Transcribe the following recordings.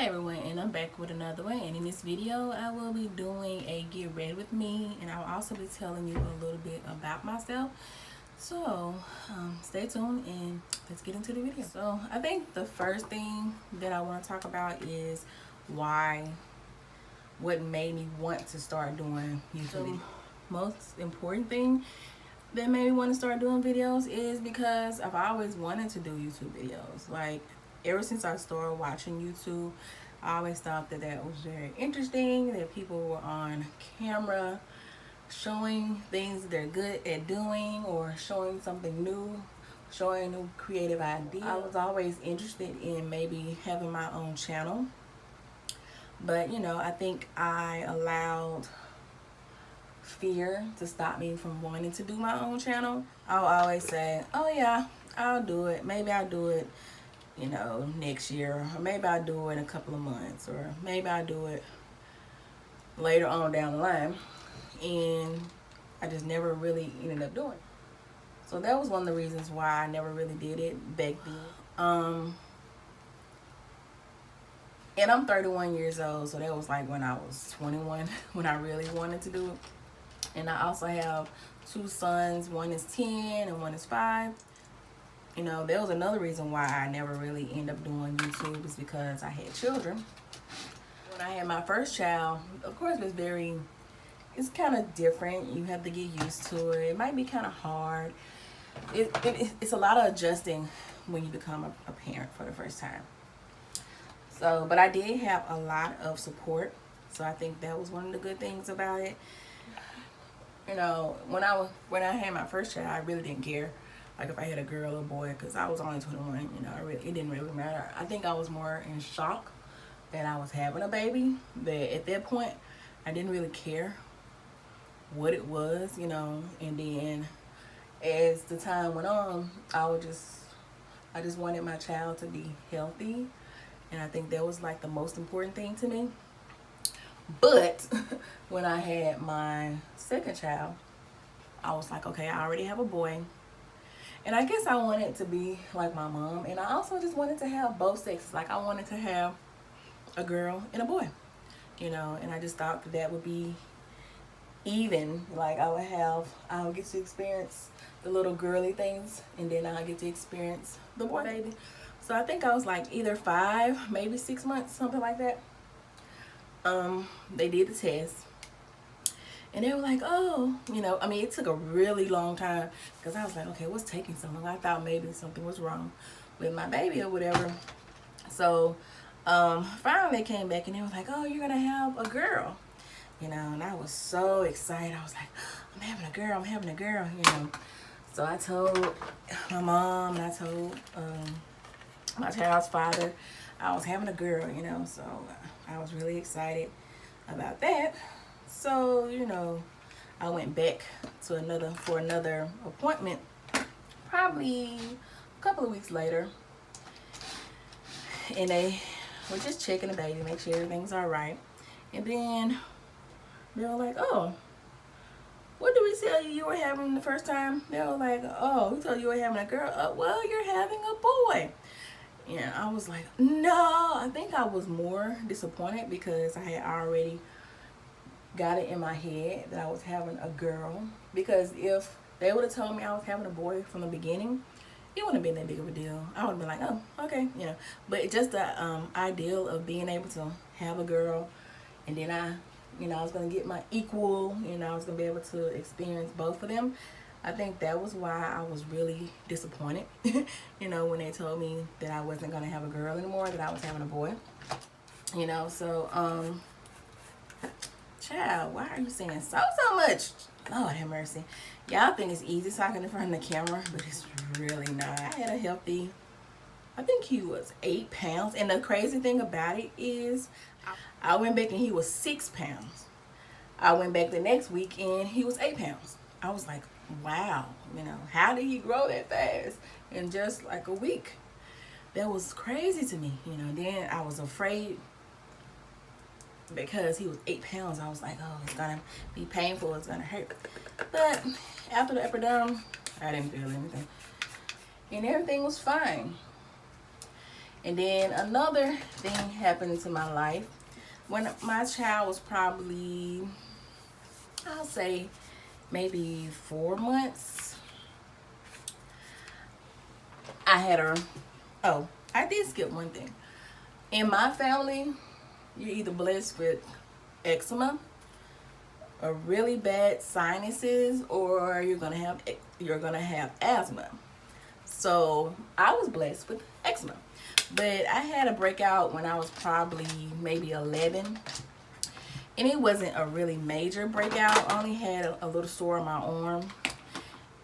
Hi everyone, and I'm back with another one, and in this video I will be doing a get ready with me, and I'll also be telling you a little bit about myself. So stay tuned and let's get into the video. So I think the first thing that I want to talk about is what made me want to start doing YouTube. The most important thing that made me want to start doing videos is because I've always wanted to do YouTube videos. Like, ever since I started watching YouTube, I always thought that was very interesting, that people were on camera showing things they're good at doing, or showing something new, showing new creative ideas. I was always interested in maybe having my own channel, but I think I allowed fear to stop me from wanting to do my own channel. I'll always say, oh yeah, I'll do it. Maybe I'll do it, next year, or maybe I'll do it in a couple of months, or maybe I'll do it later on down the line. And I just never really ended up doing it. So that was one of the reasons why I never really did it back then. And I'm 31 years old, so that was like when I was 21 when I really wanted to do it. And I also have two sons. One is 10 and one is 5. There was another reason why I never really ended up doing YouTube, is because I had children. When I had my first child, of course it's kind of different. You have to get used to it. It might be kind of hard. It's a lot of adjusting when you become a parent for the first time. So, but I did have a lot of support. So I think that was one of the good things about it. When I had my first child, I really didn't care, like, if I had a girl or boy, because I was only 21. It didn't really matter. I think I was more in shock that I was having a baby. That at that point, I didn't really care what it was, And then as the time went on, I just wanted my child to be healthy, and I think that was like the most important thing to me. But when I had my second child, I was like, okay, I already have a boy. And I guess I wanted to be like my mom. And I also just wanted to have both sexes. Like, I wanted to have a girl and a boy, And I just thought that would be even. Like, I would get to experience the little girly things, and then I get to experience the boy baby. So I think I was like either 5, maybe 6 months, something like that. They did the test, and they were like, oh, it took a really long time, because I was like, okay, what's taking so long? I thought maybe something was wrong with my baby or whatever. So finally they came back, and they were like, oh, you're gonna have a girl, and I was so excited. I was like, I'm having a girl, So I told my mom, and I told my child's father I was having a girl, so I was really excited about that. So, I went back to another appointment, probably a couple of weeks later, and they were just checking the baby, make sure everything's all right. And then they were like, oh, what did we tell you were having the first time? They were like, oh, we told you were having a girl. Well, you're having a boy. And I was like, no. I think I was more disappointed because I had already got it in my head that I was having a girl. Because if they would have told me I was having a boy from the beginning, it wouldn't have been that big of a deal. I would have been like, oh, okay, But just the ideal of being able to have a girl, and then I was going to get my equal, I was going to be able to experience both of them. I think that was why I was really disappointed, when they told me that I wasn't going to have a girl anymore, that I was having a boy. So, child, why are you saying so much? Lord have mercy. Y'all think it's easy talking in front of the camera, but it's really not. I had a healthy, I think he was 8 pounds. And the crazy thing about it is, I went back and he was 6 pounds. I went back the next week and he was 8 pounds. I was like, wow, how did he grow that fast in just like a week? That was crazy to me, Then I was afraid because he was 8 pounds. I was like, oh, it's gonna be painful, it's gonna hurt. But after the epidural, I didn't feel anything, and everything was fine. And then another thing happened to my life. When my child was probably, I'll say, maybe 4 months, I had her. Oh, I did skip one thing. In my family, you're either blessed with eczema, or really bad sinuses, or you're gonna have asthma. So I was blessed with eczema, but I had a breakout when I was probably maybe 11, and it wasn't a really major breakout. I only had a little sore on my arm,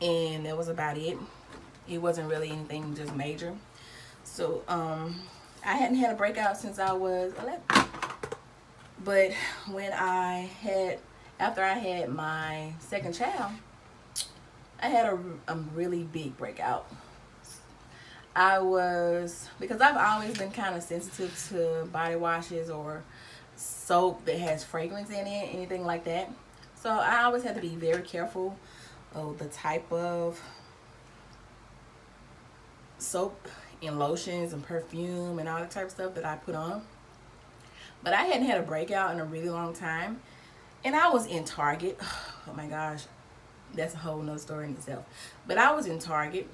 and that was about it. It wasn't really anything just major. So I hadn't had a breakout since I was 11. But when after I had my second child, I had a really big breakout. Because I've always been kind of sensitive to body washes or soap that has fragrance in it, anything like that. So I always had to be very careful of the type of soap and lotions and perfume and all the type of stuff that I put on. But I hadn't had a breakout in a really long time, and I was in Target. Oh my gosh, that's a whole nother story in itself. But I was in Target,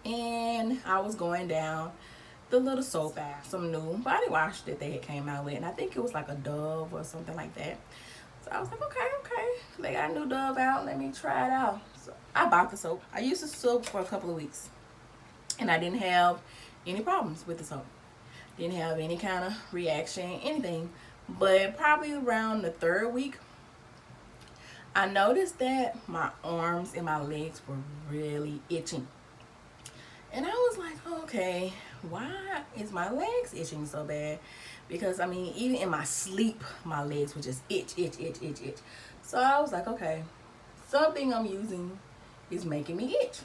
and I was going down the little soap aisle, some new body wash that they had came out with, and I think it was like a Dove or something like that. So I was like, okay, they got a new Dove out, let me try it out. So I bought the soap. I used the soap for a couple of weeks, and I didn't have any problems with the soap. Didn't have any kind of reaction, anything. But probably around the 3rd week, I noticed that my arms and my legs were really itching. And I was like, okay, why is my legs itching so bad? Because I mean, even in my sleep, my legs would just itch. So I was like, okay, something I'm using is making me itch.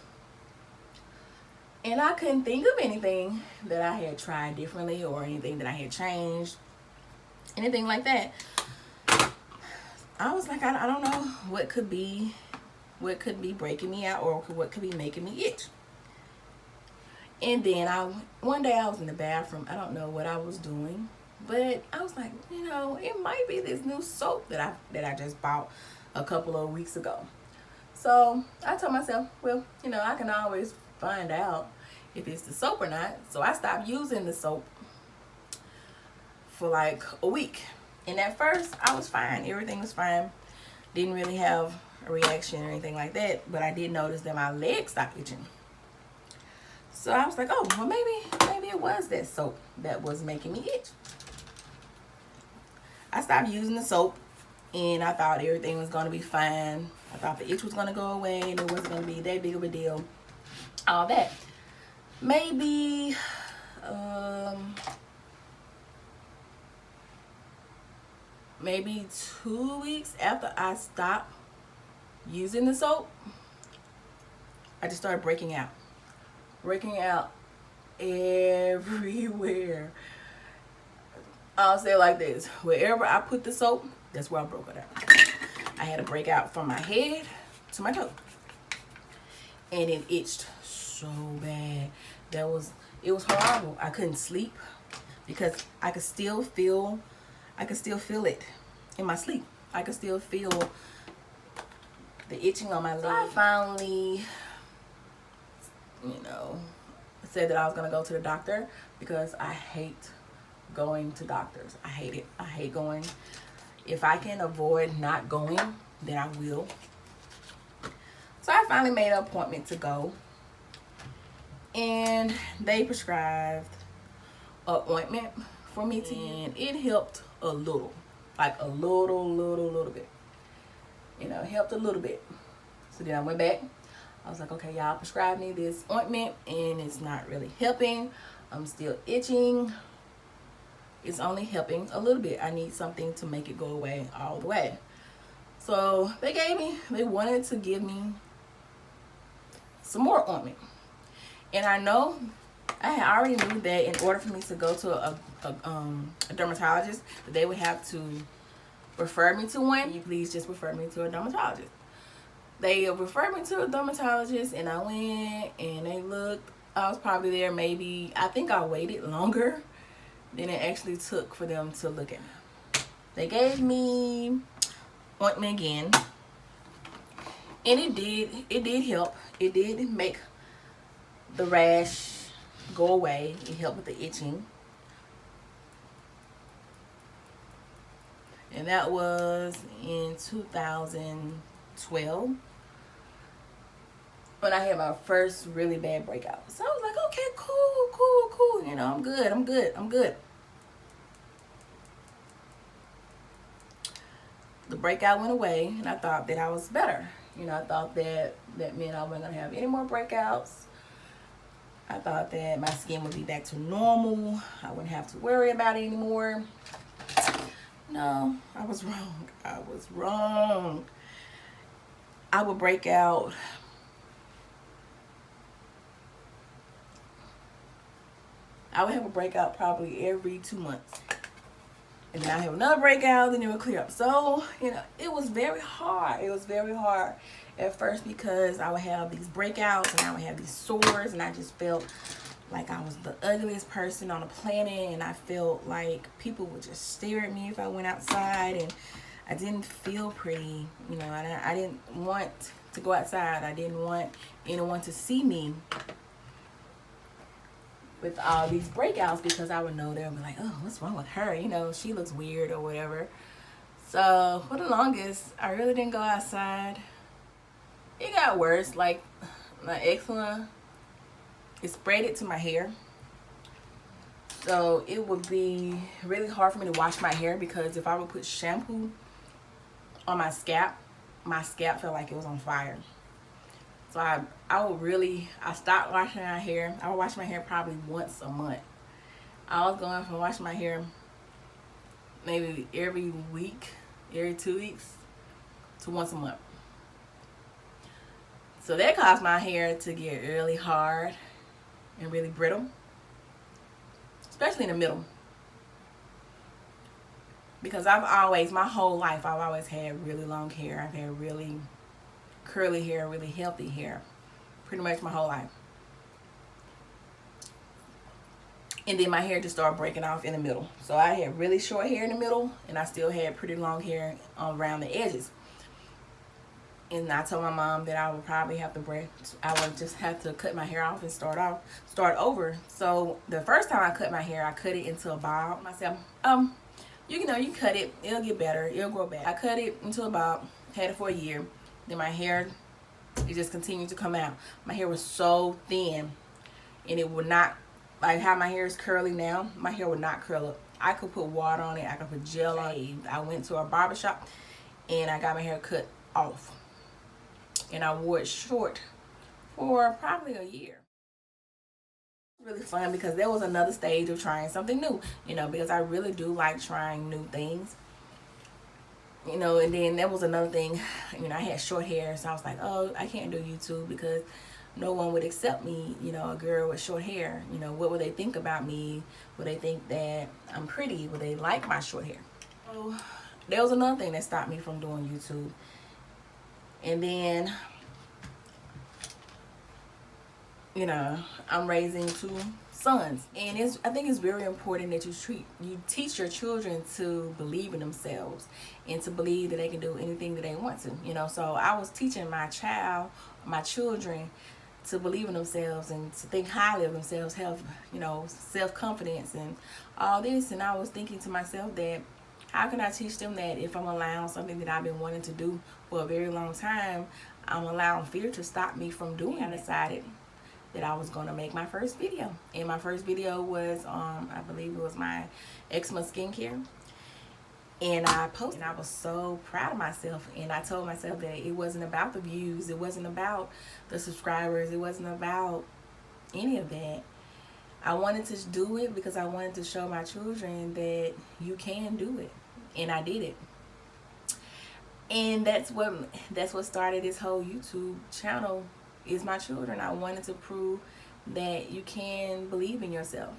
And I couldn't think of anything that I had tried differently or anything that I had changed, anything like that. I was like, I don't know what could be breaking me out or what could be making me itch. And then one day I was in the bathroom. I don't know what I was doing, but I was like, it might be this new soap that I just bought a couple of weeks ago. So I told myself, well, I can always find out if it's the soap or not. So I stopped using the soap for like a week. And at first I was fine. Everything was fine. Didn't really have a reaction or anything like that. But I did notice that my legs stopped itching. So I was like, oh, well, maybe it was that soap that was making me itch. I stopped using the soap, and I thought everything was going to be fine. I thought the itch was going to go away, and it wasn't going to be that big of a deal. All that. Maybe maybe 2 weeks after I stopped using the soap, I just started breaking out everywhere. I'll say it like this: wherever I put the soap, that's where I broke it out. I had a breakout from my head to my toe, and it itched so bad. It was horrible. I couldn't sleep because I could still feel it in my sleep. I could still feel the itching on my leg. So I finally, said that I was gonna go to the doctor because I hate going to doctors. I hate it. I hate going. If I can avoid not going, then I will. So I finally made an appointment to go, and they prescribed an ointment for me to use, and it helped a little, like a little bit. It helped a little bit. So then I went back. I was like, okay, y'all prescribed me this ointment, and it's not really helping. I'm still itching. It's only helping a little bit. I need something to make it go away all the way. So they wanted to give me some more ointment. And I already knew that in order for me to go to a dermatologist, that they would have to refer me to one. You please just refer me to a dermatologist. They referred me to a dermatologist, and I went, and they looked. I was probably there I think I waited longer than it actually took for them to look at me. They gave me ointment again, and it did help. It did make the rash go away. It helped with the itching. And that was in 2012 when I had my first really bad breakout. So I was like, okay, cool. You know, I'm good. The breakout went away, and I thought that I was better. You know, I thought that meant I wasn't gonna have any more breakouts. I thought that my skin would be back to normal. I wouldn't have to worry about it anymore. No, I was wrong. I would break out I would have a breakout probably every 2 months. And then I have another breakout, then it would clear up. So, you know, it was very hard. It was very hard at first because I would have these breakouts and I would have these sores, and I just felt like I was the ugliest person on the planet, and I felt like people would just stare at me if I went outside, and I didn't feel pretty. You know, I didn't want to go outside. I didn't want anyone to see me with all these breakouts, because I would know they would be like, oh, what's wrong with her? You know, she looks weird or whatever. So for the longest, I really didn't go outside. It got worse. Like, my eczema, it spread it to my hair. So it would be really hard for me to wash my hair, because if I would put shampoo on my scalp felt like it was on fire. So I stopped washing my hair. I would wash my hair probably once a month. I was going from washing my hair maybe every week, every 2 weeks, to once a month. So that caused my hair to get really hard and really brittle, especially in the middle. Because my whole life, I've always had really long hair. I've had really curly hair, really healthy hair, pretty much my whole life. And then my hair just started breaking off in the middle. So I had really short hair in the middle, and I still had pretty long hair around the edges. And I told my mom that I would probably have to I would just have to cut my hair off and start over. So the first time I cut my hair, I cut it into a bob. I said, you know, you cut it, it'll get better, it'll grow back. I cut it into a bob, had it for a year. Then my hair, it just continued to come out. My hair was so thin, and it would not, like how my hair is curly now, my hair would not curl up. I could put water on it, I could put gel on it. I went to a barbershop and I got my hair cut off. And I wore it short for probably a year. Really fun, because there was another stage of trying something new, you know, because I really do like trying new things. You know, and then there was another thing, you know, I had short hair, so I was like, oh, I can't do YouTube because no one would accept me, you know, a girl with short hair. You know, what would they think about me? Would they think that I'm pretty? Would they like my short hair? So there was another thing that stopped me from doing YouTube. And then, you know, I'm raising 2 sons, and I think it's very important that you teach your children to believe in themselves and to believe that they can do anything that they want to, you know. So I was teaching my children to believe in themselves and to think highly of themselves, have, you know, self-confidence and all this. And I was thinking to myself that how can I teach them that if I'm allowing something that I've been wanting to do for a very long time, I'm allowing fear to stop me from doing it. I decided that I was going to make my first video. And my first video was, I believe it was my eczema skincare. And I posted, and I was so proud of myself. And I told myself that it wasn't about the views. It wasn't about the subscribers. It wasn't about any of that. I wanted to do it because I wanted to show my children that you can do it. And I did it. And that's what started this whole YouTube channel, is my children. I wanted to prove that you can believe in yourself,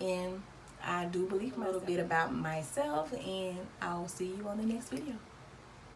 and I do believe a little bit about myself, and I'll see you on the next video.